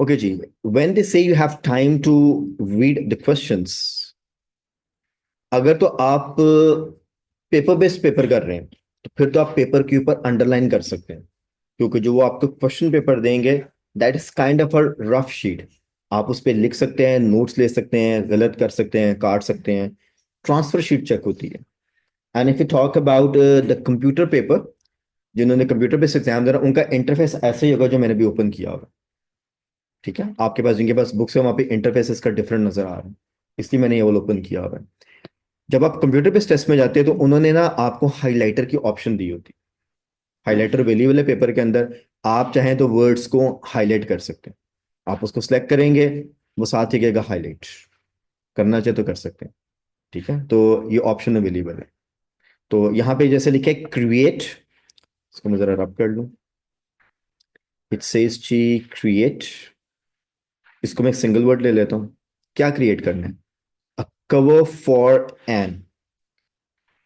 Okay ji, when they say you have time to read the questions, अगर तो आप paper based paper कर रहे हैं तो फिर तो आप पेपर के ऊपर अंडरलाइन कर सकते हैं, क्योंकि जो वो आपको क्वेश्चन पेपर देंगे that is kind of a rough sheet. आप उस पर लिख सकते हैं, नोट्स ले सकते हैं, गलत कर सकते हैं, काट सकते हैं। ट्रांसफर शीट चेक होती है। And if you talk about the computer paper, जिन्होंने कंप्यूटर बेस्ड एग्जाम देना, उनका इंटरफेस ऐसा ही होगा जो मैंने भी ओपन किया होगा। ठीक है, आपके पास जिनके पास बुक्स है वहाँ पे इंटरफेस का डिफरेंट नजर आ रहा है, इसलिए मैंने ये वाला ओपन किया हुआ है। जब आप कंप्यूटर बेस्ड टेस्ट में जाते हैं तो उन्होंने ना आपको हाइलाइटर की ऑप्शन दी होती है। हाइलाइटर अवेलेबल है पेपर के अंदर। आप चाहें तो वर्ड्स को हाईलाइट कर सकते हैं। आप उसको सिलेक्ट करेंगे, वो साथ ही कहेगा हाईलाइट। करना चाहे तो कर सकते हैं। ठीक है, तो ये ऑप्शन अवेलेबल है। तो यहाँ पे जैसे लिखे क्रिएट, इसको मैं जरा रब कर लूँ। इट सेज जी क्रिएट। इसको मैं एक सिंगल वर्ड ले लेता हूँ। क्या क्रिएट करना है? A cover for an.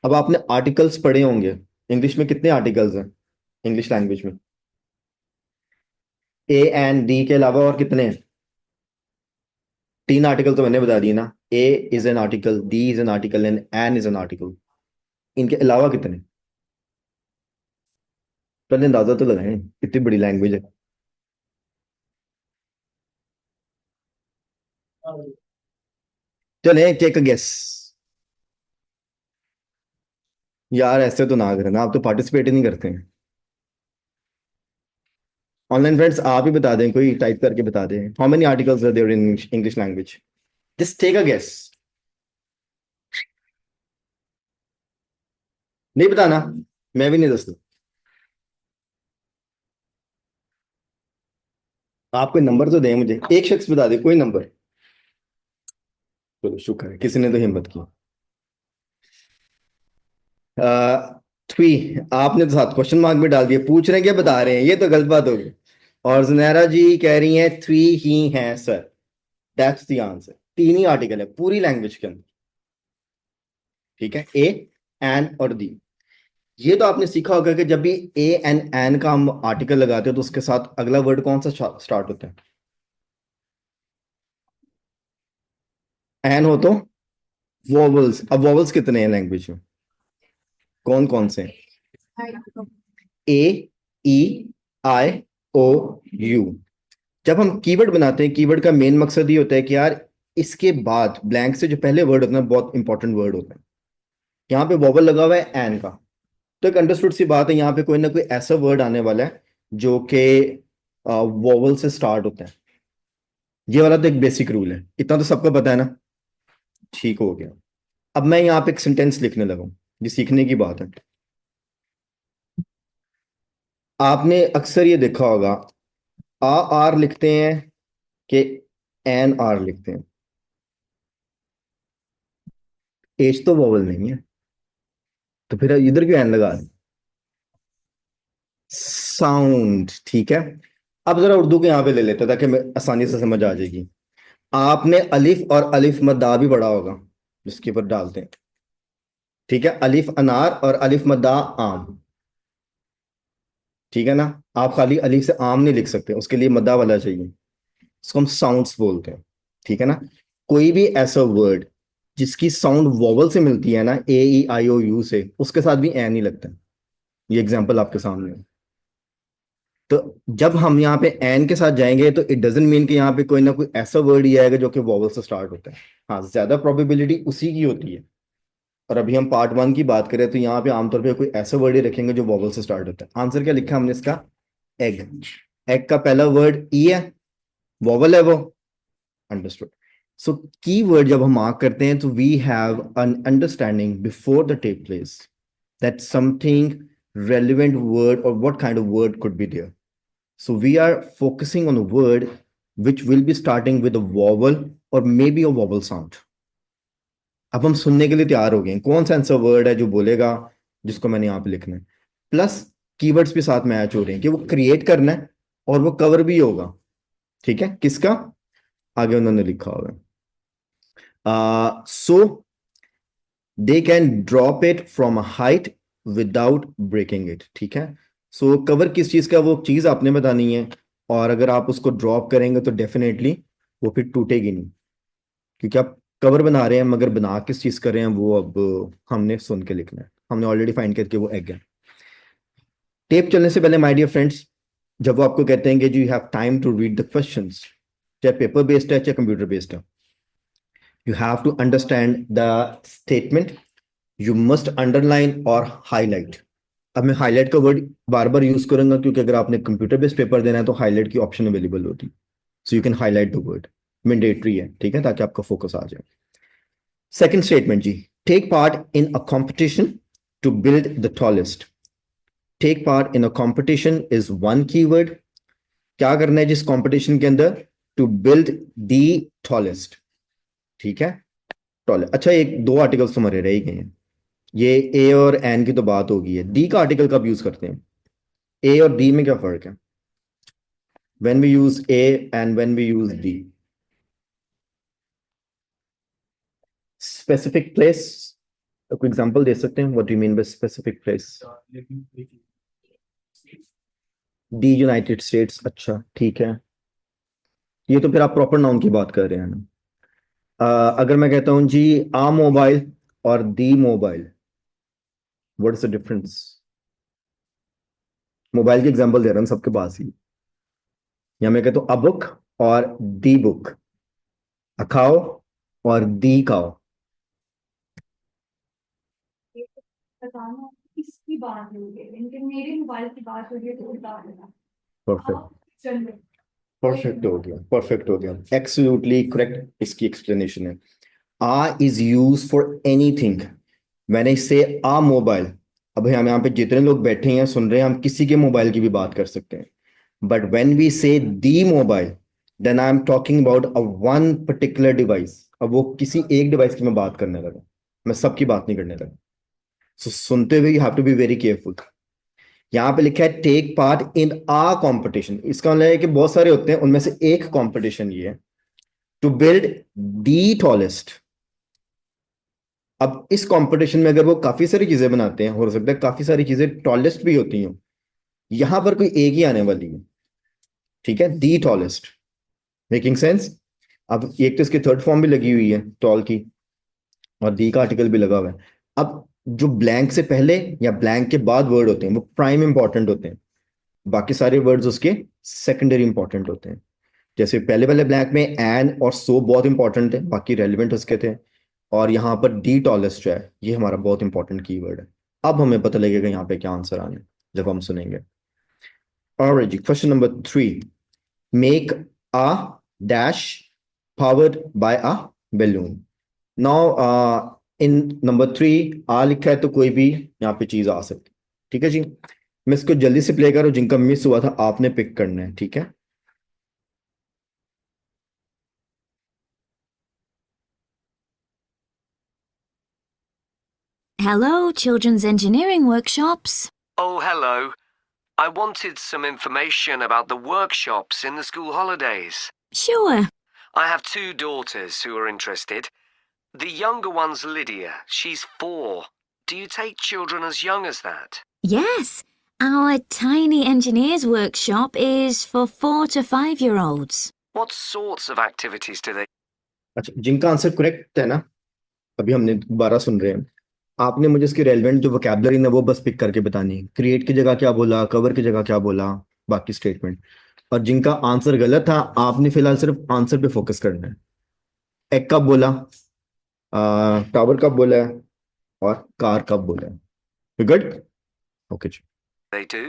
अब आपने आर्टिकल्स पढ़े होंगे। इंग्लिश में कितने आर्टिकल्स हैं? इंग्लिश लैंग्वेज में ए एंड डी के अलावा और कितने हैं? 3 आर्टिकल तो मैंने बता दिए ना। A is an article, the is an article and an is an article. इनके अलावा कितने? पहले अंदाजा तो लगाएं, इतनी बड़ी लैंग्वेज है। चले टेक अ गेस। यार ऐसे तो ना करें ना, आप तो पार्टिसिपेट ही नहीं करते हैं। ऑनलाइन फ्रेंड्स आप ही बता दें, कोई टाइप करके बता दें, how many articles are there in English language? Just take a guess. नहीं बताना, मैं भी नहीं दसता। आप कोई नंबर तो दें मुझे, एक शख्स बता दे कोई नंबर। चलो शुक्र है किसी ने तो हिम्मत की। 3। आपने तो साथ क्वेश्चन मार्क में डाल दिया, पूछ रहे हैं क्या बता रहे हैं, ये तो गलत बात होगी। और जुनैरा जी कह रही हैं 3 ही हैं sir. That's the answer. 3 he article है पूरी लैंग्वेज के अंदर। ठीक है, ए एन और दी। ये तो आपने सीखा होगा कि जब भी ए एन एन का हम आर्टिकल लगाते हैं तो उसके साथ अगला वर्ड कौन सा स्टार्ट होता है? एन हो तो वॉवल्स। अब वॉवल्स कितने हैं लैंग्वेज में? कौन कौन से? ए, ई, आई, ओ, यू। जब हम कीवर्ड बनाते हैं, कीवर्ड का मेन मकसद ये होता है कि यार इसके बाद ब्लैंक से जो पहले वर्ड होता है बहुत इंपॉर्टेंट वर्ड होता है। यहाँ पे वॉवल लगा हुआ है एन का, तो एक अंडरस्टूड सी बात है, यहाँ पे कोई ना कोई ऐसा वर्ड आने वाला है जो कि वॉवल से स्टार्ट होता है। ये वाला तो एक बेसिक रूल है, इतना तो सबको पता है ना। ठीक हो गया। अब मैं यहाँ पे एक सेंटेंस लिखने लगा हूँ, ये सीखने की बात है। आपने अक्सर ये देखा होगा, आ आर लिखते हैं कि एन आर लिखते हैं। एच तो वॉवल नहीं है, तो फिर इधर क्यों एन लगा रहे? साउंड, ठीक है। अब जरा उर्दू के यहाँ पे ले लेते हैं ताकि आसानी से समझ आ जाएगी। आपने अलिफ और अलिफ मद्दा भी पढ़ा होगा, जिसके ऊपर डालते हैं। ठीक है, अलिफ अनार और अलिफ मद्दा आम। ठीक है ना। आप खाली अलिफ से आम नहीं लिख सकते, उसके लिए मद्दा वाला चाहिए। इसको हम साउंड्स बोलते हैं। ठीक है ना। कोई भी ऐसा वर्ड जिसकी साउंड वॉवल से मिलती है ना, ए ई आई ओ यू से, उसके साथ भी ए नहीं लगता है। ये एग्जाम्पल आपके सामने है। तो जब हम यहाँ पे एन के साथ जाएंगे तो इट डजेंट मीन कि यहाँ पे कोई ना कोई ऐसा वर्ड ही आएगा जो कि वॉवल से स्टार्ट होता है। हाँ, ज्यादा प्रोबेबिलिटी उसी की होती है। और अभी हम पार्ट 1 की बात करें तो यहाँ पे आमतौर पे कोई ऐसा वर्ड ही रखेंगे जो वॉवल से स्टार्ट होता है। आंसर क्या लिखा हमने इसका? एग। एग का पहला वर्ड ई है, वॉवल है वो। अंडरस्टूड। सो की वर्ड जब हम मार्क करते हैं तो we have an understanding before the take place that something relevant word or what kind of word could be there. So we are focusing on a word which will be starting with a vowel or maybe a vowel sound. अब हम सुनने के लिए तैयार हो गए हैं, कौन सा ऐसा वर्ड है जो बोलेगा, जिसको मैंने यहाँ पे लिखना है। प्लस कीवर्ड्स भी साथ मैच हो रहे हैं कि वो क्रिएट करना है और वो कवर भी होगा। ठीक है, किसका? आगे उन्होंने लिखा होगा। So they can drop it from a height without breaking it. ठीक है। सो कवर किस चीज का, वो चीज आपने बतानी है और अगर आप उसको ड्रॉप करेंगे तो डेफिनेटली वो फिर टूटेगी नहीं, क्योंकि आप कवर बना रहे हैं मगर बना किस चीज कर रहे हैं वो अब हमने सुन के लिखना है। हमने ऑलरेडी फाइंड करके वो एग है। टेप चलने से पहले माय डियर फ्रेंड्स, जब वो आपको कहते हैं कि you have time to read the questions, चाहे पेपर बेस्ड है चाहे कंप्यूटर बेस्ड है, you have to understand the statement, you must underline और हाईलाइट। अब मैं हाईलाइट का वर्ड बार बार यूज करूंगा क्योंकि अगर आपने कंप्यूटर बेस्ड पेपर देना है तो हाईलाइट की ऑप्शन अवेलेबल होती है, so you can highlight the word, mandatory है, ठीक है, ताकि आपका फोकस आ जाए। सेकंड स्टेटमेंट जी, take part in a competition to build the tallest. Take part in a competition is one keyword. क्या करना है जिस कंपटीशन के अंदर? टू बिल्ड द टॉलेस्ट, ठीक है, टॉलेस्ट। अच्छा, एक दो आर्टिकल्स तो हमारे रह ही गए हैं। ये ए और एन की तो बात होगी है, डी का आर्टिकल कब यूज करते हैं? ए और डी में क्या फर्क है? When we use a and when we use the. Specific place, कोई एग्जांपल दे सकते हैं? What do you mean by specific place? The United States, अच्छा ठीक है। ये तो फिर आप प्रॉपर नाउन की बात कर रहे हैं ना। अगर मैं कहता हूं जी आ मोबाइल और the mobile, what is the difference? Mobile की एग्जांपल दे रहा हूं सबके पास ही। या मैं कहता हूं अ बुक और दी बुक, अ खाओ और दी खाओ। बताना किसकी बात हो रही है, इनके मेरे मोबाइल की बात हो रही है तो बता देना। परफेक्ट, आप चल परफेक्ट हो गया, परफेक्ट हो गया, एब्सोल्युटली करेक्ट इसकी एक्सप्लेनेशन है। A is use for anything when I say a mobile. अब हम यहाँ पे जितने लोग बैठे हैं सुन रहे हैं, हम किसी के मोबाइल की भी बात कर सकते हैं, but when we say the mobile then I am talking about a one particular device. अब वो किसी एक डिवाइस की मैं बात करने लगा, मैं सबकी बात नहीं करने लगा। सो सुनते हुए you have to be very careful. यहाँ पे लिखा है take part in a competition, इसका मतलब है कि बहुत सारे होते हैं, उनमें से एक कंपटीशन ये है, टू बिल्ड दी टॉलेस्ट। अब इस कंपटीशन में अगर वो काफी सारी चीजें बनाते हैं, हो सकता है काफी सारी चीजें टॉलेस्ट भी होती हैं, यहां पर कोई एक ही आने वाली है, ठीक है, दी टॉलेस्ट। Making sense? अब एक तो इसकी थर्ड फॉर्म भी लगी हुई है टॉल की, और दी का आर्टिकल भी लगा हुआ है। अब जो ब्लैंक से पहले या ब्लैंक के बाद वर्ड होते हैं वो प्राइम इंपॉर्टेंट होते हैं, बाकी सारे वर्ड्स उसके सेकेंडरी इंपॉर्टेंट होते हैं। जैसे पहले वाले ब्लैंक में एन और सो बहुत इंपॉर्टेंट थे, बाकी रेलिवेंट उसके थे। और यहाँ पर डी टॉलेस्ट जो है ये हमारा बहुत इंपॉर्टेंट कीवर्ड है। अब हमें पता लगेगा यहाँ पे क्या आंसर आने जब हम सुनेंगे। ऑलराइट जी, question number 3, make a dash powered by a balloon। Now in number 3 a लिखा है तो कोई भी यहाँ पे चीज आ सकती, ठीक है जी। मैं इसको जल्दी से प्ले करूँ, जिनका मिस हुआ था आपने पिक करना है, ठीक है। Hello, Children's Engineering Workshops. Oh, hello. I wanted some information about the workshops in the school holidays. Sure. I have two daughters who are interested. The younger one's Lydia. She's 4. Do you take children as young as that? Yes, our tiny engineers workshop is for 4 to 5-year-olds. What sorts of activities do they? अच्छा, जिनका answer correct है ना, अभी हमने दोबारा सुन रहे हैं, आपने मुझे इसकी रेलेवेंट जो वोकैबुलरी है वो बस पिक करके बतानी है। क्रिएट की जगह क्या बोला, कवर की जगह क्या बोला, बाकी स्टेटमेंट। और जिनका आंसर गलत था आपने फिलहाल सिर्फ आंसर पे फोकस करना है। एक कब बोला, टावर कब बोला है, और कार कब बोला है। गुड, ओके जी। They do?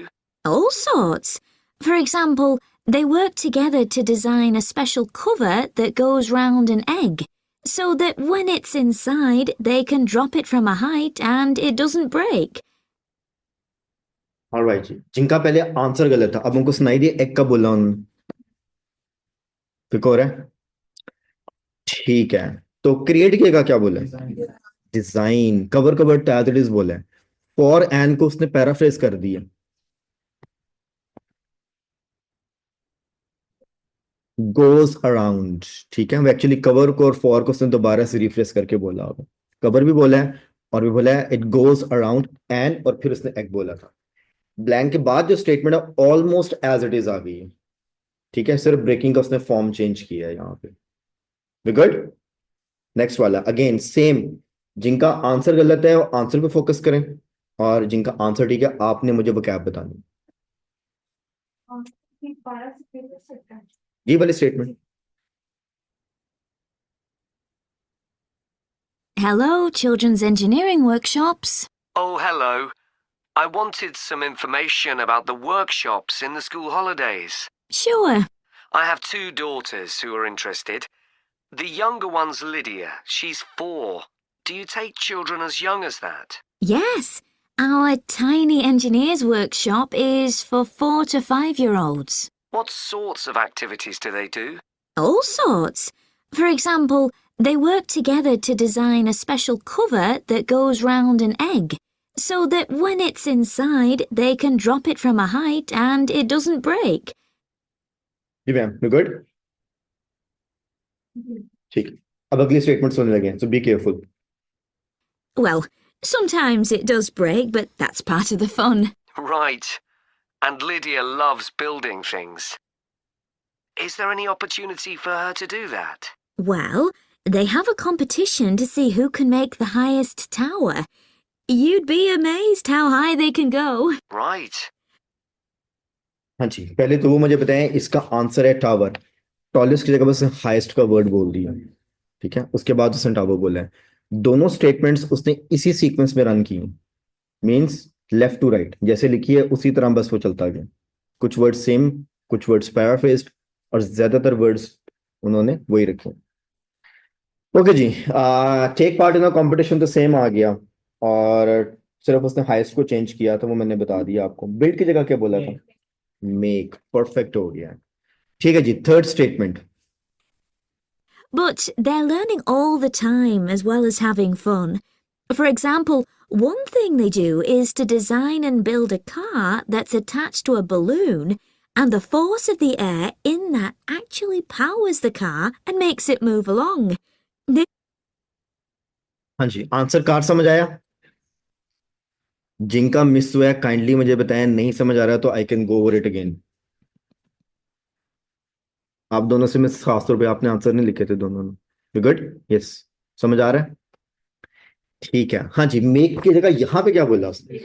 All sorts. For example, they work together to design a special cover that goes round an egg, so that when it's inside, they can drop it from a height and it doesn't break. Alright जी, जिनका पहले answer गलत था अब उनको सुनाई दिया एक कब बोला उन्होंने, पिक हो रहा है, ठीक है। तो क्रिएट किएगा क्या बोला है, डिजाइन। कवर का वर्ड एज इट इज बोला है, फॉर एन को उसने पैराफ्रेज कर दिया, गोज अराउंड, ठीक है। एक्चुअली कवर को और फॉर को उसने दोबारा से रिफ्रेश करके बोला होगा। कवर भी बोला है और भी बोला है इट गोज अराउंड एन, और फिर उसने एक बोला था। ब्लैंक के बाद जो स्टेटमेंट है ऑलमोस्ट एज इट इज आ गई है, ठीक है, सिर्फ ब्रेकिंग का उसने फॉर्म चेंज किया है यहाँ पे। We good. नेक्स्ट वाला अगेन सेम, जिनका आंसर गलत है वो आंसर पे फोकस करें, और जिनका आंसर ठीक है आपने मुझे वोकैब बतानी। ये वाली statement. Hello, children's engineering workshops. Oh, hello. I wanted some information about the workshops in the school holidays. Sure. I have two daughters who are interested. The younger one's Lydia. She's 4. Do you take children as young as that? Yes, our tiny engineers workshop is for 4 to 5-year-olds. What sorts of activities do they do? All sorts. For example, they work together to design a special cover that goes round an egg, so that when it's inside, they can drop it from a height and it doesn't break. जी ma'am, we good. ठीक, अब अगली statement सुनने लगे, so be careful. Well, sometimes it does break, but that's part of the fun. Right. And Lydia loves building things. Is there any opportunity for her to do that? Well, they have a competition to see who can make the highest tower. You'd be amazed how high they can go. Right. हाँ जी, पहले तो वो मुझे बताएं, इसका answer है tower. Tallest की जगह बस हाईएस्ट का वर्ड बोल दिया, ठीक है, उसके बाद उसने टावर बोला है। दोनों स्टेटमेंट्स उसने इसी सीक्वेंस में रन की, मींस लेफ्ट टू राइट, जैसे लिखी है उसी तरह बस वो चलता गया। कुछ वर्ड्स सेम, कुछ वर्ड्स पैराफ्रेज्ड, और ज्यादातर वर्ड्स उन्होंने वही रखे। ओके जी, take part in the competition तो सेम आ गया, और सिर्फ उसने हाईएस्ट को चेंज किया था, वो मैंने बता दिया आपको। बिल्ड की जगह क्या बोला था? मेक। परफेक्ट हो गया। ठीक है जी, third statement. But they're learning all the time as well as having fun. For example, one thing they do is to design and build a car that's attached to a balloon, and the force of the air in that actually powers the car and makes it move along. हाँ जी, answer car समझ आया? जिनका miss हुआ है kindly मुझे बताएं, नहीं समझ आ रहा तो I can go over it again. आप दोनों से मिस, खासतौर पे आपने आंसर नहीं लिखे थे दोनों ने। गुड, यस, समझ आ रहा है? ठीक है। हाँ जी, मेक की जगह यहाँ पे क्या बोला उसने?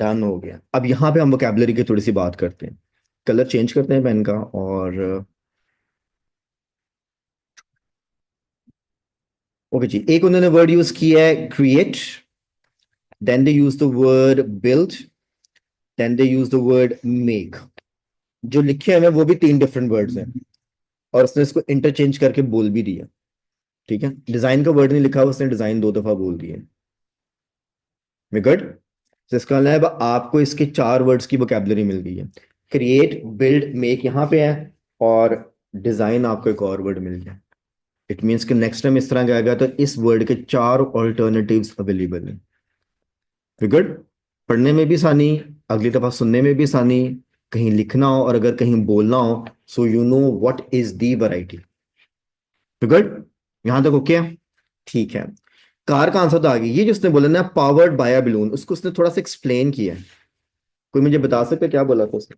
डन हो गया। अब यहाँ पे हम वोकैबुलरी की थोड़ी सी बात करते हैं, कलर चेंज करते हैं पेन का, और ओके जी, एक उन्होंने वर्ड यूज किया है create, then they use the word build, then they use the word make. जो लिखे हैं वो भी 3 डिफरेंट वर्ड्स हैं, और उसने इसको इंटरचेंज करके बोल भी दिया। ठीक है, डिजाइन का वर्ड नहीं लिखा, उसने डिजाइन 2 दफा बोल दिए। गुड। तो इसका मतलब आपको इसके 4 वर्ड्स की वोकैबुलरी मिल गई है। क्रिएट, बिल्ड, मेक यहाँ पे है, और डिजाइन आपको एक और वर्ड मिल गया। इट मीन्स कि नेक्स्ट टाइम इस तरह का आएगा तो इस वर्ड के 4 ऑल्टरनेटिव्स अवेलेबल हैं। गुड। पढ़ने में भी आसानी, अगली दफा सुनने में भी आसानी, कहीं लिखना हो और अगर कहीं बोलना हो, so you know what is the variety. Good, यहां तक ओके है? ठीक है। कार का आंसर तो आ गया। ये जो उसने बोला ना पावर्ड बाय अ बलून, उसको उसने थोड़ा सा एक्सप्लेन किया है। कोई मुझे बता सकता है क्या बोला था उसने?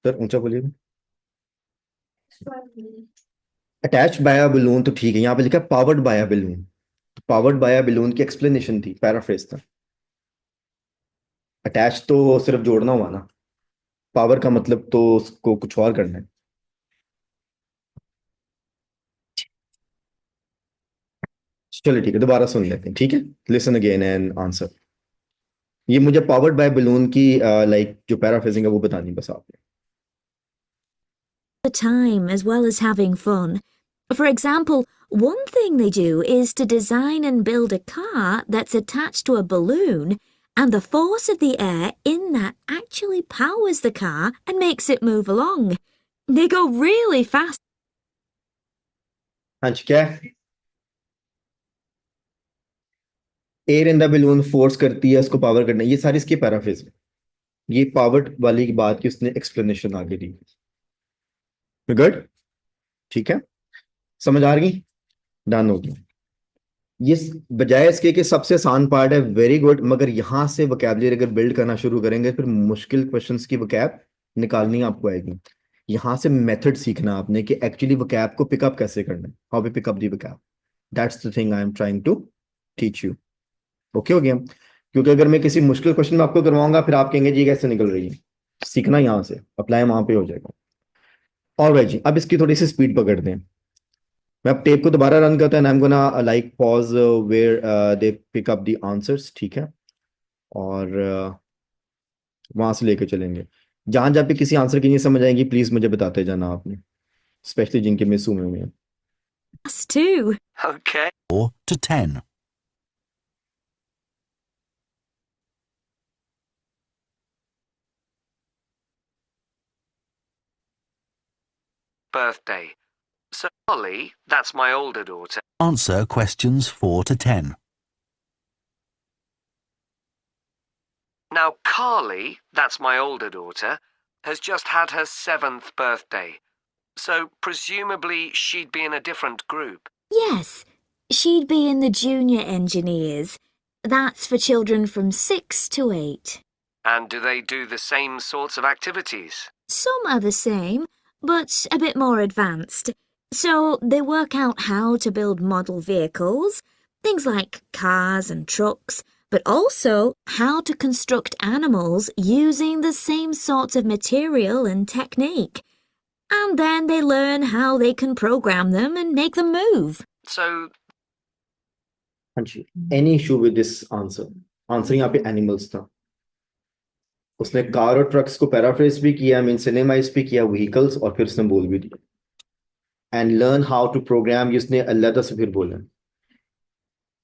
सर ऊंचा बोलिए। अटैच बाय अ बलून तो ठीक है, यहाँ पे लिखा है powered by a balloon. Powered by a balloon की एक्सप्लेनेशन थी, पैराफ्रेज था। अटैच तो सिर्फ जोड़ना हुआ ना, पावर का मतलब तो उसको कुछ और करना है। चलो ठीक है, दोबारा सुन लेते हैं, ठीक है। Listen again and answer. ये मुझे पावर्ड बाय बलून की लाइक जो पैराफ्रेजिंग है वो बतानी बस आपने। The time as well as having fun. For example, one thing they do is to design and build a car that's attached to a balloon, and the force of the air in that actually powers the car and makes it move along. They go really fast. हाँ जी, क्या है? Air in the balloon force करती है उसको power करना, ये सारी इसकी पैराफ्रेज है। ये पावर्ड वाली की बात की उसने एक्सप्लेनेशन आगे दी। गुड, ठीक है, समझ आ रही? डन हो गया। ये बजाय इसके कि सबसे आसान पार्ट है, वेरी गुड, मगर यहाँ से वोकैबुलरी अगर बिल्ड करना शुरू करेंगे फिर मुश्किल क्वेश्चंस की वोकैब निकालनी आपको आएगी। यहाँ से मेथड सीखना आपने कि एक्चुअली वोकैब को पिकअप कैसे करना है, how we pick up the vocab. That's the thing I am trying to teach you. Okay हो गया? क्योंकि अगर मैं किसी मुश्किल क्वेश्चन में आपको करवाऊंगा फिर आप कहेंगे जी कैसे निकल रही है। सीखना यहाँ से, अप्लाई वहां पे हो जाएगा। और भाई जी अब इसकी थोड़ी सी स्पीड पकड़ते हैं। मैं अब टेप को दोबारा रन करता है, I am gonna like pause where they pick up the answers, ठीक है? और वहां से लेके चलेंगे। जहां जहाँ पे किसी आंसर की नहीं समझ आएगी प्लीज मुझे बताते जाना आपने, स्पेशली जिनके मिस हुए हैं। Us too. Okay. 4 to 10. Birthday. So Holly, that's my older daughter. Answer questions 4 to 10. Now Carly, that's my older daughter, has just had her 7th birthday. So presumably she'd be in a different group. Yes, she'd be in the junior engineers. That's for children from 6 to 8. And do they do the same sorts of activities? Some are the same, but a bit more advanced. So they work out how to build model vehicles, things like cars and trucks, but also how to construct animals using the same sorts of material and technique. And then they learn how they can program them and make them move. So हाँ जी, any issue with this answer? Answer यहाँ पे animals था। उसने car और trucks को paraphrase भी किया, मीन सिनेमाइज भी किया व्हीकल्स, और फिर उसने बोल भी दिया। And learn how to program, ये उसने अल्लाह से फिर बोला।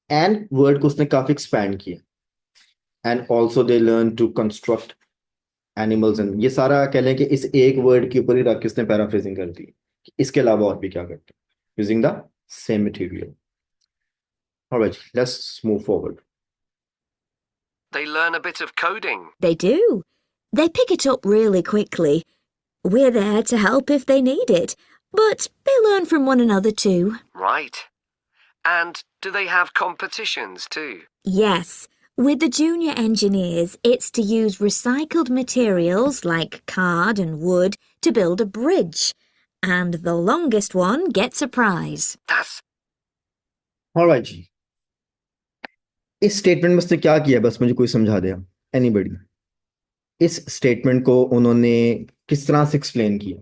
एंड वर्ड को उसने काफी एक्सपैंड किया। And also they learn to construct animals, and ये सारा कह लें कि इस एक वर्ड के ऊपर ही रख के उसने पैराफ्रेजिंग कर दी। इसके अलावा और भी क्या करते हैं using the same material. Alright, let's move forward. they learn a bit of coding. They do. They pick it up really quickly. We're there to help if they need it, but they learn from one another too. Right. And do they have competitions too? Yes, with the junior engineers, it's to use recycled materials like card and wood to build a bridge. And the longest one gets a prize. That's alright जी, इस statement में उसने क्या किया बस मुझे कोई समझा दे, एनीबॉडी? इस स्टेटमेंट को उन्होंने किस तरह से एक्सप्लेन किया?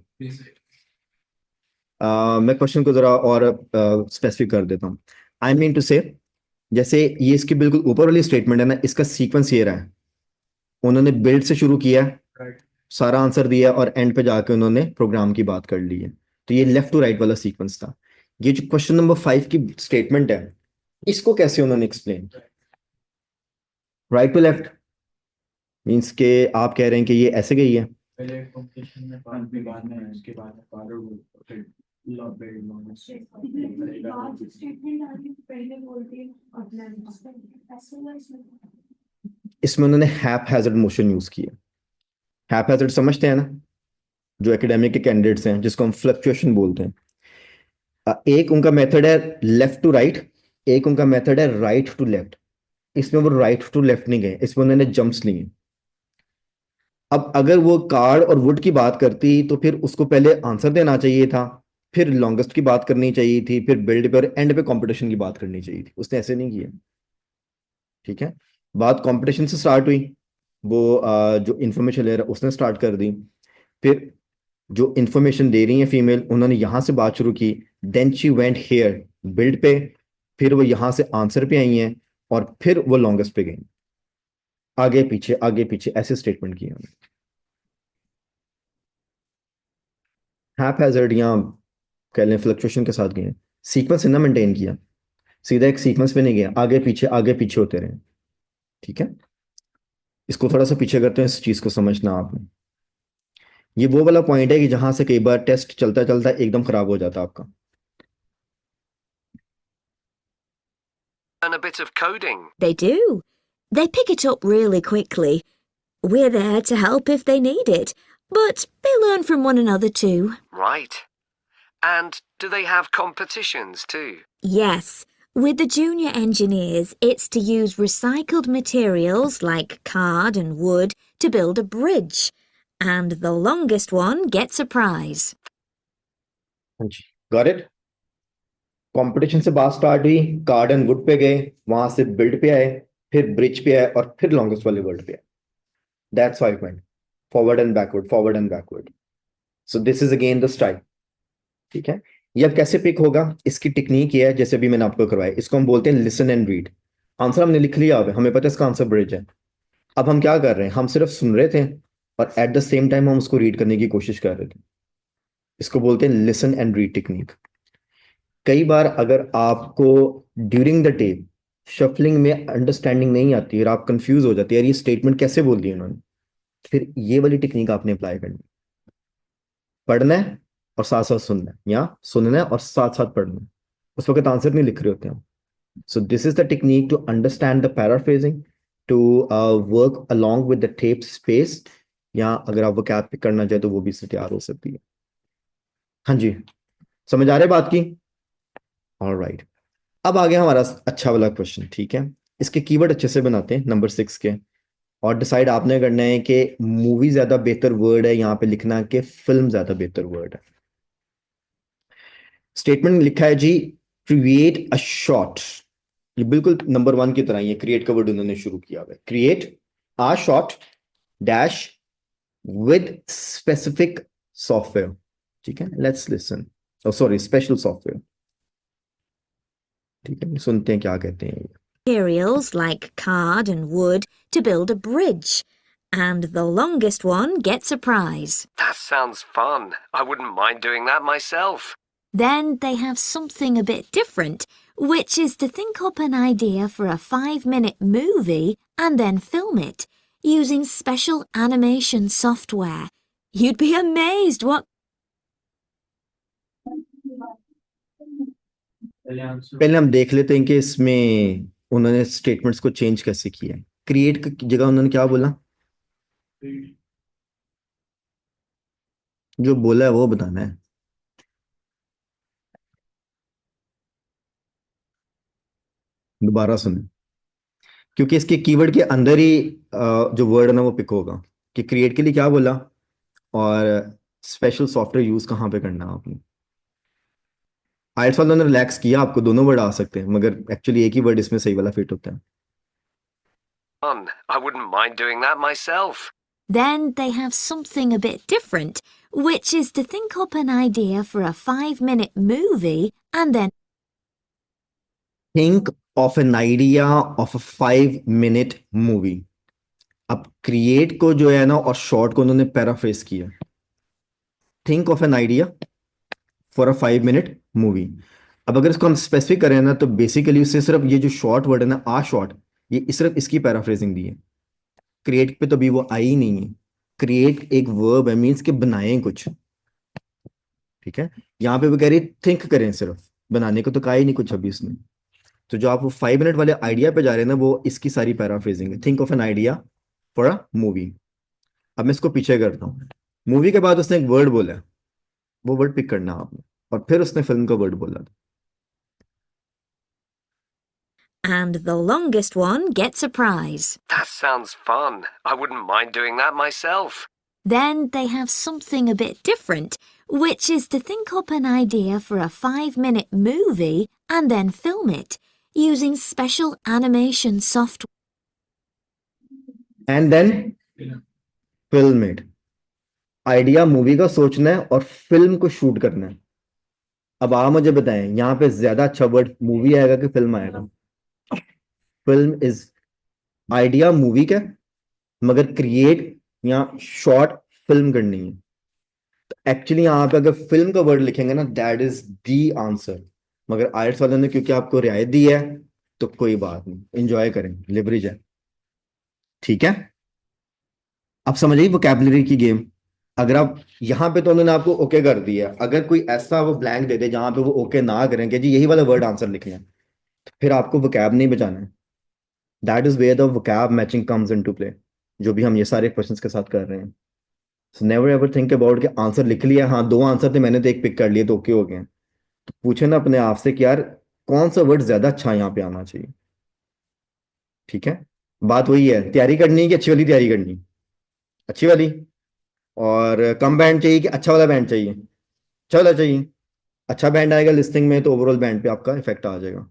मैं क्वेश्चन को जरा और स्पेसिफिक कर देता हूँ। आई मीन टू से, जैसे ये इसके बिल्कुल ऊपर वाली स्टेटमेंट है ना, इसका सीक्वेंस ये रहा है। उन्होंने बिल्ड से शुरू किया, सारा आंसर दिया, और एंड पे जाके उन्होंने प्रोग्राम की बात कर ली है। तो ये लेफ्ट टू राइट वाला सीक्वेंस था। ये जो क्वेश्चन नंबर 5 की स्टेटमेंट है, इसको कैसे उन्होंने एक्सप्लेन किया? राइट टू लेफ्ट मीन्स के आप कह रहे हैं कि ये ऐसे गई है। पहले कंपटीशन में बाद में उसके बाद फिर इसमें उन्होंने हैप हैजर्ड मोशन यूज किया। हैप हैजर्ड समझते हैं ना, जो एकेडमिक के कैंडिडेट्स हैं, जिसको हम फ्लक्चुएशन बोलते हैं। एक उनका मेथड है लेफ्ट टू राइट, एक उनका मेथड है राइट टू लेफ्ट। इसमें वो राइट टू लेफ्ट नहीं गए, इसमें उन्होंने जंप्स लिए। अब अगर वो कार्ड और वुड की बात करती तो फिर उसको पहले आंसर देना चाहिए था, फिर लॉन्गेस्ट की बात करनी चाहिए थी, फिर बिल्ड पे और एंड पे कंपटीशन की बात करनी चाहिए थी। उसने ऐसे नहीं किया, ठीक है? बात कंपटीशन से स्टार्ट हुई, वो जो इंफॉर्मेशन ले रहा उसने स्टार्ट कर दी, फिर जो इंफॉर्मेशन दे रही है फीमेल, उन्होंने यहां से बात शुरू की, then she went hair build पे, फिर वो यहां से आंसर पे आई हैं, और फिर वो लॉन्गेस्ट पे गई। आगे पीछे ऐसे स्टेटमेंट किए उन्होंने। हैपहैजर्ड या कह लें फ्लक्चुएशन के साथ गए, सीक्वेंस ना मेंटेन किया, सीधा एक सीक्वेंस पे नहीं गया, आगे पीछे होते रहे, ठीक है? इसको थोड़ा सा पीछे करते हैं, इस चीज को समझना आपने। ये वो वाला पॉइंट है कि जहां से कई बार टेस्ट चलता चलता एकदम खराब हो जाता आपका। learn a bit of coding. They do. They pick it up really quickly. We're there to help if they need it, but they learn from one another too. Right. And do they have competitions too? Yes, With the junior engineers, it's to use recycled materials like card and wood to build a bridge. And the longest one gets a prize. हाँ जी, got it. Competition से बात start हुई, card and would पे गए, वहां से build पे आए, फिर ब्रिज पे आए और फिर लॉन्गेस्ट वाले वर्ड पे आए। That's how it went, forward and backward, forward and backward. So this is again the style. ठीक है, ये अब कैसे पिक होगा, इसकी टेक्निक ये है जैसे भी मैंने आपको करवाया, इसको हम बोलते हैं लिसन एंड रीड। आंसर हमने लिख लिया, अब हमें पता है इसका आंसर ब्रिज है। अब हम क्या कर रहे हैं, हम सिर्फ सुन रहे थे और एट द सेम टाइम हम उसको रीड करने की कोशिश कर रहे थे। इसको बोलते हैं लिसन एंड रीड टेक्निक। कई बार अगर आपको ड्यूरिंग द डे शफलिंग में अंडरस्टैंडिंग नहीं आती और आप कंफ्यूज हो जाती है, यार ये स्टेटमेंट कैसे बोल दी उन्होंने, फिर ये वाली टेक्निक आपने अप्लाई करनी। पढ़ना है और साथ साथ सुनना है, या सुनना है और साथ साथ पढ़ना है। उस वक्त आंसर नहीं लिख रहे होते हम। So this is the technique to understand the paraphrasing, to work along with the tape space, या अगर आप वो कैप पिक करना चाहे तो वो भी इससे तैयार हो सकती है। हाँ जी, समझ आ रहे बात की? ऑलराइट, अब आ गया हमारा अच्छा वाला क्वेश्चन। ठीक है, इसके कीवर्ड अच्छे से बनाते हैं नंबर 6 के, और डिसाइड आपने करना है कि मूवी ज्यादा बेहतर वर्ड है यहाँ पे लिखना कि फिल्म ज्यादा बेहतर वर्ड है। स्टेटमेंट लिखा है जी, क्रिएट अ शॉट। ये बिल्कुल नंबर 1 की तरह, ये क्रिएट का वर्ड उन्होंने शुरू किया हुआ है। Create a shot dash with specific software. ठीक है, let's listen. Sorry, special software. ठीक है, सुनते हैं क्या कहते हैं। Materials like card and wood to build a bridge. And the longest one gets a prize. That sounds fun. I wouldn't mind doing that myself. Then they have something a bit different, which is to think up an idea for a 5-minute movie and then film it using special animation software. You'd be amazed what पहले हम देख लेते हैं कि इसमें उन्होंने statements को change कैसे किया है। क्रिएट की जगह उन्होंने क्या बोला, जो बोला है वो बताना है। दोबारा सुने, क्योंकि इसके कीवर्ड के अंदर ही जो वर्ड है ना वो पिक होगा कि क्रिएट के लिए क्या बोला और स्पेशल सॉफ्टवेयर यूज कहाँ पे करना है आपने। आइट्स वालों ने रिलैक्स किया, आपको दोनों वर्ड आ सकते हैं, मगर एक्चुअली एक ही वर्ड इसमें सही वाला फिट होता है। Fun. I wouldn't mind doing that myself. Then they have something a bit different, which is to think up an idea for a 5-minute movie and then think of an idea of a 5 minute movie. अब create को जो है ना और short को उन्होंने paraphrase किया। Think of an idea for a 5 minute movie. अब अगर इसको हम स्पेसिफिक करें ना तो बेसिकली उससे सिर्फ ये जो शॉर्ट वर्ड है ना, आ शॉर्ट, ये सिर्फ इसकी पैराफ्रेजिंग दी है। क्रिएट पे तो अभी वो आई ही नहीं है। क्रिएट एक वर्ब है, मीन्स के बनाएं कुछ। ठीक है, यहाँ पे वो कह रही थिंक करें, सिर्फ बनाने को तो कहा ही नहीं कुछ अभी उसने। तो जो आप वो 5 मिनट वाले आइडिया पे जा रहे हैं ना, वो इसकी सारी पैराफ्रेजिंग है। Think of an idea for a movie. अब मैं इसको पीछे करता हूँ। मूवी के बाद उसने एक वर्ड बोला है, वो वर्ड पिक करना है आपने, और फिर उसने फिल्म का वर्ड बोला। and the longest one gets a prize. That sounds fun. I wouldn't mind doing that myself. Then they have something a bit different, which is to think up an idea for a 5-minute movie and then film it using special animation software. And then film it. Idea movie का सोचना है और film को shoot करना है। अब आप मुझे बताएं, यहाँ पे ज्यादा अच्छा वर्ड मूवी आएगा कि फिल्म आएगा? फिल्म इज आइडिया मूवी का, मगर क्रिएट या शॉर्ट फिल्म करनी है। तो एक्चुअली यहाँ पे अगर फिल्म का वर्ड लिखेंगे ना, दैट इज दी आंसर। मगर आइट्स वालों ने क्योंकि आपको रियायत दी है तो कोई बात नहीं, एंजॉय करें, लिवरेज है। ठीक है, अब समझ आई वोकैबुलरी की गेम। अगर आप यहाँ पे तो उन्होंने आपको ओके कर दिया, अगर कोई ऐसा वो ब्लैंक दे दे जहां पे वो ओके ना करें कि जी यही वाला वर्ड आंसर लिखना है, तो फिर आपको वोकैब नहीं बचाना है। That is where the vocab matching comes into play, जो भी हम ये सारे क्वेश्चंस के साथ कर रहे हैं। So never ever think about कि आंसर लिख लिया, हाँ 2 आंसर थे मैंने तो एक पिक कर लिए तो ओके हो गए। तो पूछे ना अपने आप से कि यार कौन सा वर्ड ज्यादा अच्छा यहाँ पे आना चाहिए? ठीक है, बात वही है, तैयारी करनी है कि अच्छी वाली तैयारी करनी है? अच्छी वाली। और कम बैंड चाहिए कि अच्छा वाला बैंड चाहिए? अच्छा वाला चाहिए। अच्छा बैंड आएगा लिस्टिंग में तो ओवरऑल बैंड पे आपका इफेक्ट आ जाएगा।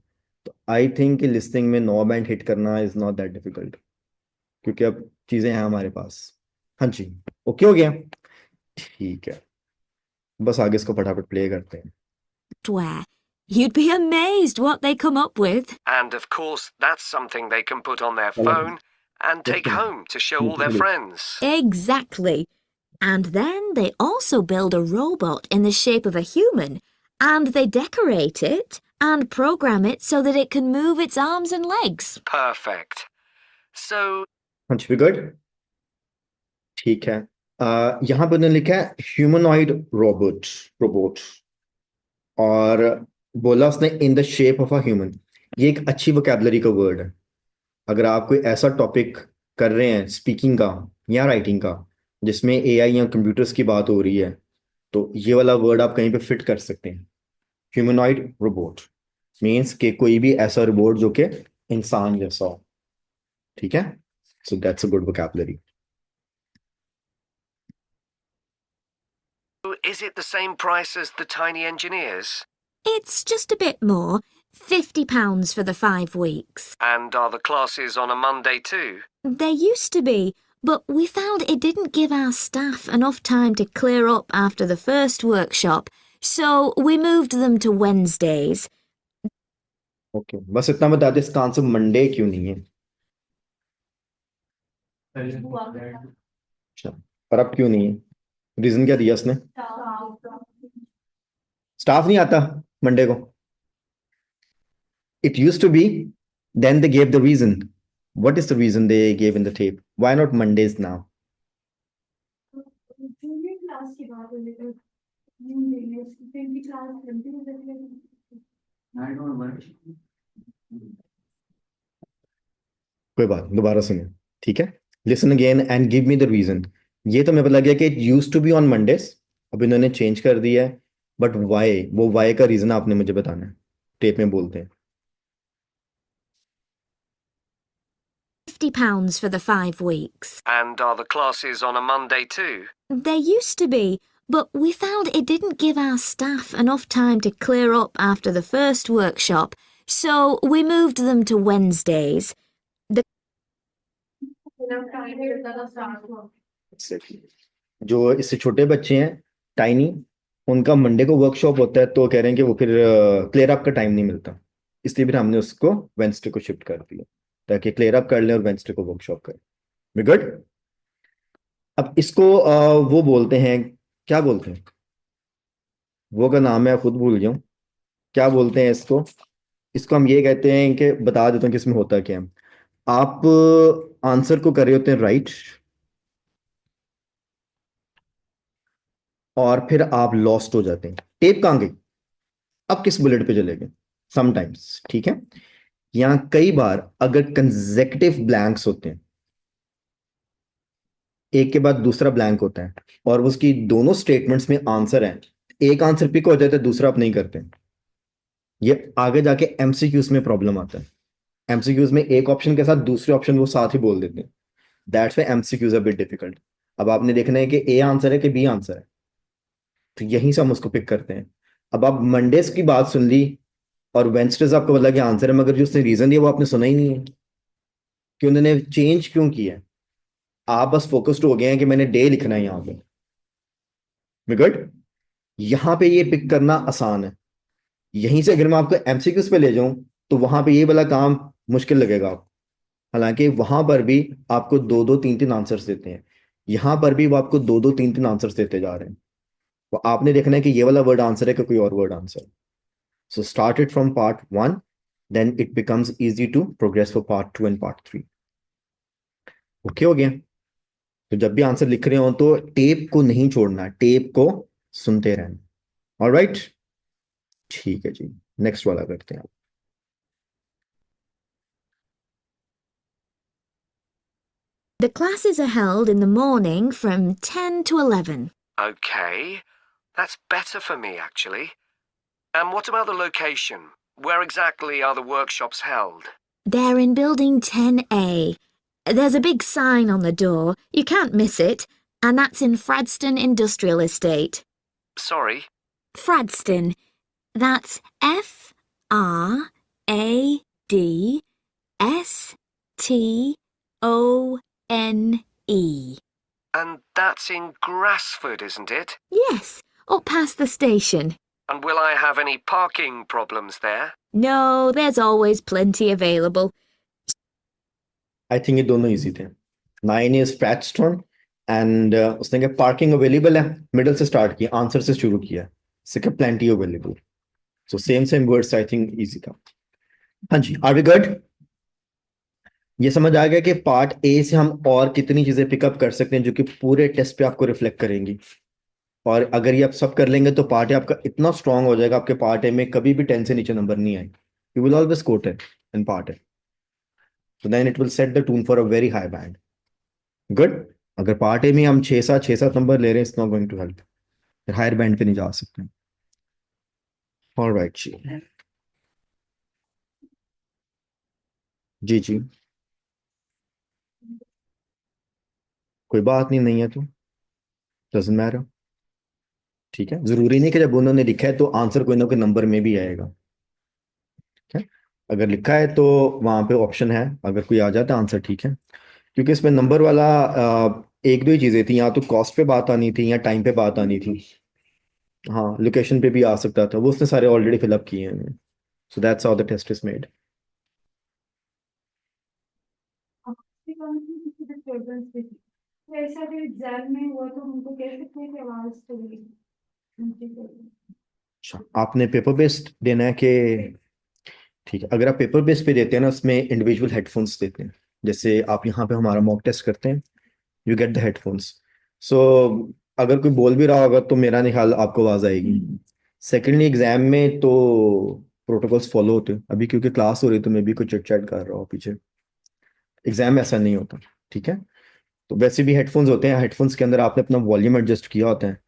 तो आई थिंक कि लिस्टिंग में 9 बैंड हिट करना इज नॉट दैट डिफिकल्ट, क्योंकि अब चीजें हैं हमारे पास। हाँ जी, ओके हो गया। ठीक है, बस आगे इसको फटाफट प्ले करते हैं। Where you'd be amazed what they come up with. And of course, that's something they can put on their चलो, phone and take देखते हैं। home to show all their चलिए। friends. Exactly. And then they also build a robot in the shape of a human, and they decorate it and program it so that it can move its arms and legs. Perfect. So, हाँ जी, good. ठीक है, यहाँ पर उन्होंने लिखा है humanoid robot robot, और बोला उसने in the shape of a human. ये एक अच्छी वोकैबुलरी का वर्ड है। अगर आप कोई ऐसा टॉपिक कर रहे हैं स्पीकिंग का या राइटिंग का जिसमें एआई या कंप्यूटर्स की बात हो रही है, तो ये वाला वर्ड आप कहीं पे फिट कर सकते हैं। ह्यूमनॉइड रोबोट मीन्स कि कोई भी ऐसा रोबोट जो कि इंसान जैसा हो। ठीक है, so that's a good vocabulary. is it the same price as the tiny engineers? It's just a bit more, £50 for the 5 weeks. And are the classes on a Monday too? There used to be, but we found it didn't give our staff enough time to clear up after the first workshop, so we moved them to Wednesdays. Okay, बस इतना बता दे, इसका answer Monday क्यों नहीं है? अच्छा, और अब क्यों नहीं है? रीजन क्या दिया उसने? स्टाफ नहीं आता मंडे को। It used to be, then they gave the reason. What is the reason they gave in the tape? Why not Mondays now? I don't know. कोई बात नहीं, दोबारा सुनिए। ठीक है, listen again and give me the reason. ये तो मेरे को लग गया कि it used to be on Mondays, अब इन्होंने चेंज कर दिया है, बट वाई, वो वाई का रीजन आपने मुझे बताना है। टेप में बोलते हैं। £50 for the 5 weeks. And are the classes on a Monday too? There used to be, but we found it didn't give our staff enough time to clear up after the first workshop, so we moved them to Wednesdays. जो इससे छोटे बच्चे हैं tiny, उनका Monday को workshop होता है, तो कह रहे हैं कि वो फिर क्लियर अप का टाइम नहीं मिलता, इसलिए फिर हमने उसको वेंसडे को शिफ्ट कर दिया ताकि क्लियर अप कर लें और वेंसडे को वर्कशॉप करें। गुड। अब इसको वो बोलते हैं, क्या बोलते हैं? वो का नाम है, खुद भूल गया हूं, क्या बोलते हैं इसको? इसको हम ये कहते हैं कि, बता देता हूँ कि इसमें होता क्या है। आप आंसर को कर रहे होते हैं राइट, और फिर आप लॉस्ट हो जाते हैं। टेप कहाँ गई? अब किस बुलेट पे चलेंगे? समटाइम्स, ठीक है, यहां कई बार अगर कंसेक्यूटिव ब्लैंक्स होते हैं, एक के बाद दूसरा ब्लैंक होता है, और उसकी दोनों स्टेटमेंट्स में आंसर है, एक आंसर पिक हो जाता है, दूसरा आप नहीं करते, ये आगे जाके एमसीक्यूज में प्रॉब्लम आता है। एमसीक्यूज में एक ऑप्शन के साथ दूसरे ऑप्शन वो साथ ही बोल देते हैं, that's why MCQs are bit difficult. अब आपने देखना है कि ए आंसर है कि बी आंसर है, तो यहीं से हम उसको पिक करते हैं। अब आप मंडेज की बात सुन ली और वेंसडेज आपको बोला कि आंसर है, मगर जो उसने रीजन दिया वो आपने सुना ही नहीं है कि उन्होंने चेंज क्यों किया है। आप बस फोकस्ड हो गए हैं कि मैंने डे लिखना है यहाँ पे। गुड, यहाँ पे ये पिक करना आसान है। यहीं से अगर मैं आपको एमसीक्यूज पे ले जाऊं तो वहां पे ये वाला काम मुश्किल लगेगा आपको, हालांकि वहां पर भी आपको 2-2 3-3 आंसर्स देते हैं, यहां पर भी वो आपको 2-2 3-3 आंसर्स देते जा रहे हैं। तो आपने देखना है कि ये वाला वर्ड आंसर है कि कोई और word answer. So start it from part 1, then it becomes easy to progress for part 2 and part 3। Okay हो गया? तो जब भी आंसर लिख रहे हो तो टेप को नहीं छोड़ना, टेप को सुनते रहना। ऑलराइट, ठीक है जी, नेक्स्ट वाला करते हैं। The classes are held in the morning from 10 to 11. Okay, that's better for me actually. And what about the location? Where exactly are the workshops held? They're in Building 10A. There's a big sign on the door. You can't miss it. And that's in Fradston Industrial Estate. Sorry. Fradston. That's Fradston. And that's in Grassford, isn't it? Yes, up past the station. And will I have any parking problems there? No, there's always plenty available. I think ये दोनों easy थे. 9 is फ्रैटस्टोन and उसने कहा parking available है, middle से start किया, answer से शुरू किया, सिर्फ plenty available. So same words, I think easy था. हाँ जी, आर वी गुड? ये समझ आ गया कि पार्ट ए से हम और कितनी चीजें पिकअप कर सकते हैं जो कि पूरे टेस्ट पे आपको रिफ्लेक्ट करेंगी. और अगर ये आप सब कर लेंगे तो पार्ट ए आपका इतना स्ट्रांग हो जाएगा, आपके पार्ट ए में कभी भी 10 से नीचे नंबर नहीं आएंगे. You will always score 10 in part A. So then it will set the tone for a very high band. Good. अगर पार्ट ए में हम 6-7 नंबर ले रहे हैं, it's not going to help. फिर हायर बैंड पे नहीं जा सकते. All right जी. जी जी. कोई बात नहीं है तो doesn't matter. ठीक है, जरूरी नहीं कि जब उन्होंने लिखा है तो आंसर कोई ना कोई नंबर में भी आएगा. ठीक है, अगर लिखा है तो वहां पे ऑप्शन है, अगर कोई आ जाता है आंसर ठीक है. क्योंकि इसमें नंबर वाला एक दो ही चीजें थी, या तो कॉस्ट पे बात आनी थी या टाइम पे बात आनी थी. हाँ, लोकेशन पे भी आ सकता था, वो उसने सारे ऑलरेडी फिलअप किए हैं. So that's how the test is made. ऐसा भी एग्जाम में हुआ तो हमको कैसे थे आवाज थोड़ी. अच्छा, आपने पेपर बेस्ड देना है कि? ठीक है, अगर आप पेपर बेस्ड पे देते हैं ना, उसमें इंडिविजुअल हेडफोन्स देते हैं. जैसे आप यहाँ पे हमारा मॉक टेस्ट करते हैं, यू गेट द हेडफोन्स. सो अगर कोई बोल भी रहा होगा तो मेरा नहीं ख्याल आपको आवाज आएगी. सेकेंडली एग्जाम में तो प्रोटोकॉल्स फॉलो होते हैं. अभी क्योंकि क्लास हो रही तो मैं भी कुछ चिट चैट कर रहा हूँ पीछे. एग्जाम में ऐसा नहीं होता. ठीक है, तो वैसे भी हेडफोन्स होते हैं, हेडफोन्स के अंदर आपने अपना वॉल्यूम एडजस्ट किया होता है.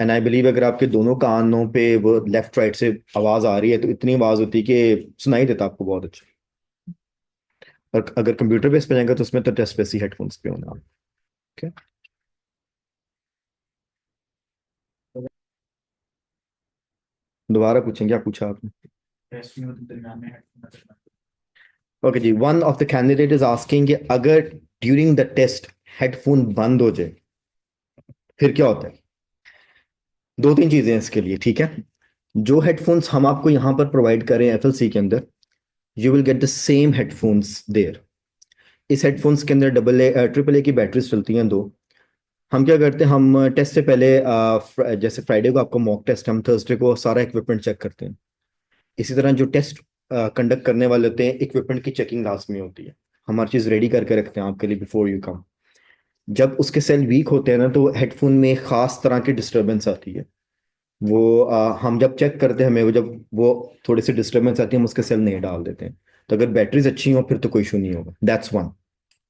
एंड आई बिलीव अगर आपके दोनों कानों पे वो लेफ्ट राइट से आवाज आ रही है तो इतनी आवाज होती है कि सुनाई देता आपको बहुत अच्छा. और अगर कंप्यूटर बेस पे जाएंगे तो उसमें तो टेस्ट वैसे हेडफोन्स पे होना. ओके, दोबारा पूछेंगे, क्या पूछा आपने? टेस्ट में तो दरमियान में हेडफोन. ओके जी, one of the candidate is asking कि अगर ड्यूरिंग द टेस्ट हेडफोन बंद हो जाए फिर क्या होता है? दो तीन चीजें हैं इसके लिए. ठीक है, जो हेडफोन्स हम आपको यहाँ पर प्रोवाइड कर रहे हैं FLC के अंदर, you will get the same headphones there. इस हेडफोन्स के अंदर AAA की बैटरीज चलती हैं 2. हम क्या करते हैं, हम टेस्ट से पहले जैसे फ्राइडे को आपको मॉक टेस्ट, हम थर्सडे को सारा इक्विपमेंट चेक करते हैं. इसी तरह जो टेस्ट कंडक्ट करने वाले होते हैं, इक्विपमेंट की चेकिंग लास्ट में होती है. हम हर चीज़ रेडी करके रखते हैं आपके लिए बिफोर यू कम. जब उसके सेल वीक होते हैं ना तो हेडफोन में खास तरह की डिस्टर्बेंस आती है. वो हम जब चेक करते हैं, हमें जब वो थोड़ी सी डिस्टर्बेंस आती है, हम उसके सेल नहीं डाल देते हैं. तो अगर बैटरीज अच्छी हो फिर तो कोई इशू नहीं होगा. That's one.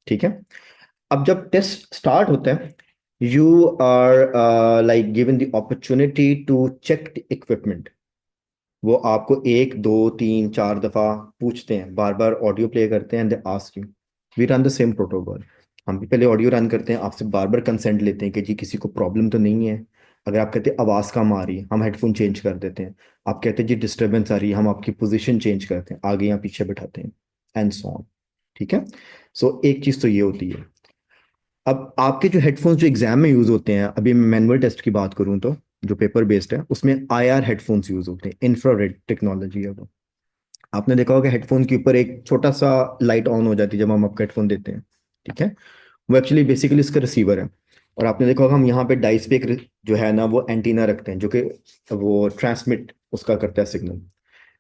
ठीक है, अब जब टेस्ट स्टार्ट होता है, you are like given the opportunity to check the equipment. वो आपको 1 2 3 4 दफा पूछते हैं, बार बार ऑडियो प्ले करते हैं, and they ask you. We run the same protocol. हम भी पहले ऑडियो रन करते हैं, आपसे बार बार कंसेंट लेते हैं कि जी किसी को प्रॉब्लम तो नहीं है. अगर आप कहते हैं आवाज़ कम आ रही है, हम हेडफोन चेंज कर देते हैं. आप कहते हैं जी डिस्टर्बेंस आ रही है, हम आपकी पोजीशन चेंज करते हैं, आगे या पीछे बैठाते हैं, एंड सो ऑन. ठीक है, सो एक चीज़ तो ये होती है. अब आपके जो हेडफोन्स जो एग्जाम में यूज़ होते हैं, अभी मैं मैनुअल टेस्ट की बात करूँ तो जो पेपर बेस्ड है उसमें IR हेडफोन्स यूज़ होते हैं. इंफ्रारेड टेक्नोलॉजी है वो. आपने देखा होगा हेडफोन के ऊपर एक छोटा सा लाइट ऑन हो जाती है जब हम आपका हेडफोन देते हैं. ठीक है, वो एक्चुअली बेसिकली इसका रिसीवर है. और आपने देखा होगा हम यहाँ पे डाइस पे जो है ना वो एंटीना रखते हैं जो कि वो ट्रांसमिट उसका करता है सिग्नल.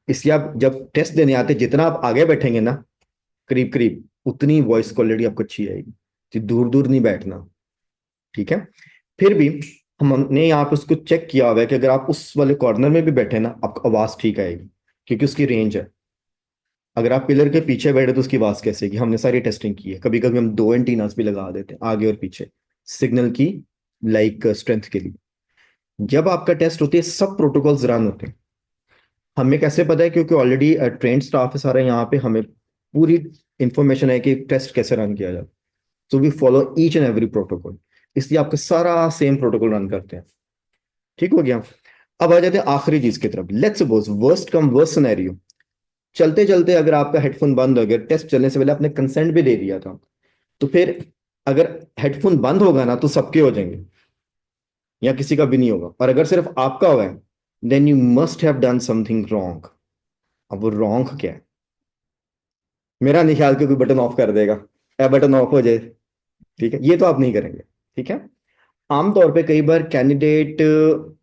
इसलिए आप जब टेस्ट देने आते हैं, जितना आप आगे बैठेंगे ना करीब करीब, उतनी वॉइस क्वालिटी आपको अच्छी आएगी. तो दूर दूर नहीं बैठना. ठीक है, फिर भी हमने यहाँ पे उसको चेक किया हुआ है कि अगर आप उस वाले कॉर्नर में भी बैठे ना, आपको आवाज़ ठीक आएगी क्योंकि उसकी रेंज है. अगर आप पिलर के पीछे बैठे तो उसकी आवाज़ कैसे आएगी? हमने सारी टेस्टिंग की है. कभी कभी हम 2 एंटीनास भी लगा देते हैं आगे और पीछे सिग्नल की लाइक स्ट्रेंथ के लिए. जब आपका टेस्ट होती है सब प्रोटोकॉल्स रन होते हैं. हमें कैसे पता है? क्योंकि ऑलरेडी ट्रेंड स्टाफ है सारा यहाँ पे, हमें पूरी इंफॉर्मेशन है कि टेस्ट कैसे रन किया जाता है। So we follow each and every protocol, इसलिए आपका सारा सेम प्रोटोकॉल रन करते हैं। ठीक हो गया। अब आ जाते हैं आखिरी चीज की तरफ। Let's suppose worst come worst scenario, चलते चलते अगर आपका हेडफोन बंद हो गया, टेस्ट चलने से पहले आपने कंसेंट भी दे दिया था, तो फिर अगर हेडफोन बंद होगा ना तो सबके हो जाएंगे या किसी का भी नहीं होगा, और अगर सिर्फ आपका हुआ है then you must have done something wrong. अब वो रॉन्ग क्या है? मेरा नहीं ख्याल कि कोई बटन ऑफ कर देगा, या बटन ऑफ हो जाए। ठीक है, ये तो आप नहीं करेंगे। ठीक है। आमतौर पे कई बार कैंडिडेट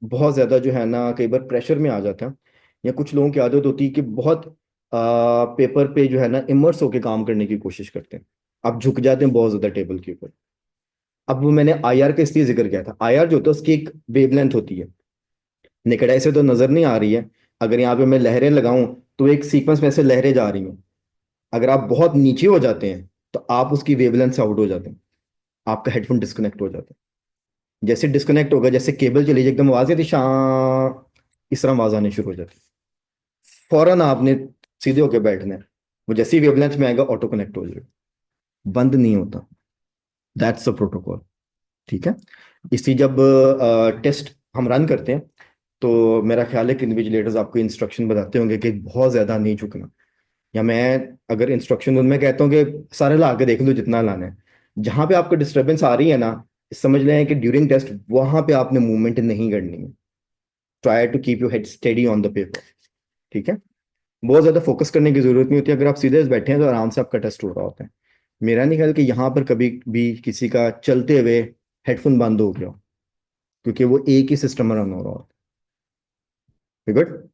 बहुत ज्यादा जो है ना, कई बार प्रेशर में आ जाते हैं, या कुछ लोगों की आदत होती है कि बहुत पेपर पे जो है ना इमर्स होके काम करने की कोशिश करते हैं। आप झुक जाते हैं बहुत ज्यादा टेबल के ऊपर। अब वो मैंने आईआर का इसलिए जिक्र किया था, आईआर जो होता है उसकी एक वेवलेंथ होती है, निकट ऐसे तो नजर नहीं आ रही है। अगर यहाँ पे मैं लहरें लगाऊं तो एक सीक्वेंस में ऐसे लहरें जा रही हैं। अगर आप बहुत नीचे हो जाते हैं तो आप उसकी वेवलेंथ से आउट हो जाते हैं, आपका हेडफोन डिस्कनेक्ट हो जाता है। जैसे डिस्कनेक्ट होगा, जैसे केबल चली जाए एकदम आवाज आती शां, इस तरह आवाज आनी शुरू हो जाती है। फौरन आपने सीधे होकर बैठना है, वो जैसे ही वेवलेंथ में आएगा ऑटो कनेक्ट हो जाएगा, बंद नहीं होता। That's a protocol. ठीक है। इसी जब टेस्ट हम रन करते हैं तो मेरा ख्याल है कि इन्विजिलेटर्स आपको इंस्ट्रक्शन बताते होंगे कि बहुत ज्यादा नहीं झुकना, या मैं अगर इंस्ट्रक्शन उनमें कहता हूँ कि सारे ला के देख लो जितना लाना है। जहां पे आपको डिस्टरबेंस आ रही है ना, समझ लें कि ड्यूरिंग टेस्ट वहां पे आपने मूवमेंट नहीं करनी है। Try to keep your head steady on the paper. ठीक है। बहुत ज्यादा फोकस करने की जरूरत नहीं होती, अगर आप सीधे बैठे हैं तो आराम से आपका टेस्ट हो रहा होता है। मेरा नहीं ख्याल कि यहाँ पर कभी भी किसी का चलते हुए हेडफोन बंद हो गया हो, क्योंकि वो एक ही सिस्टम रन हो रहा होता है। गुड।